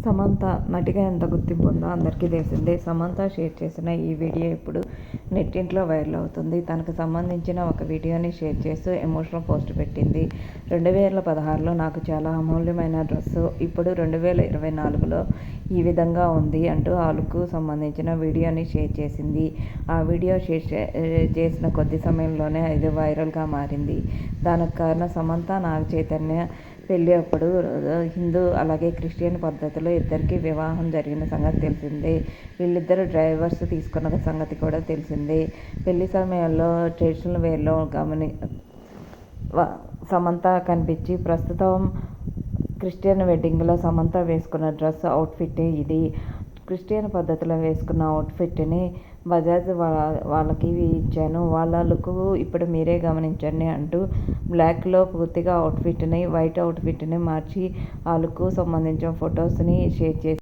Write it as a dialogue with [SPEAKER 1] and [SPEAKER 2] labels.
[SPEAKER 1] సమంత నటిగా ఎంత గుర్తింపు ఉందో అందరికీ తెలిసిందే. సమంత షేర్ చేసిన ఈ వీడియో ఇప్పుడు నెట్టింట్లో వైరల్ అవుతుంది. తనకు సంబంధించిన ఒక వీడియోని షేర్ చేస్తూ ఎమోషనల్ పోస్ట్ పెట్టింది. 2016లో నాకు చాలా అమూల్యమైన డ్రెస్సు ఇప్పుడు 2024లో ఈ విధంగా ఉంది అంటూ ఆ లుక్కు సంబంధించిన వీడియోని షేర్ చేసింది. ఆ వీడియో షేర్ చేసిన కొద్ది సమయంలోనే ఇది వైరల్గా మారింది. దానికి కారణం సమంత, నాగ చైతన్య పెళ్లి అప్పుడు హిందూ అలాగే క్రిస్టియన్ పద్ధతిలో ఇద్దరికీ వివాహం జరిగిన సంగతి తెలిసిందే. వీళ్ళిద్దరూ డైవర్స్ తీసుకున్న సంగతి కూడా తెలిసిందే. పెళ్లి సమయంలో ట్రెడిషనల్ వేర్లో సమంత కనిపించి ప్రస్తుతం క్రిస్టియన్ వెడ్డింగ్లో సమంత వేసుకున్న డ్రెస్ అవుట్ఫిట్ ఇది. క్రిస్టియన్ పద్ధతిలో వేసుకున్న అవుట్ఫిట్ని బజాజ్ వాళ్ళకి ఇచ్చాను. వాళ్ళ లుక్ ఇప్పుడు మీరే గమనించండి అంటూ బ్లాక్లో పూర్తిగా అవుట్ఫిట్ని వైట్ అవుట్ఫిట్ని మార్చి ఆ లుక్కు సంబంధించిన ఫొటోస్ని షేర్ చేసి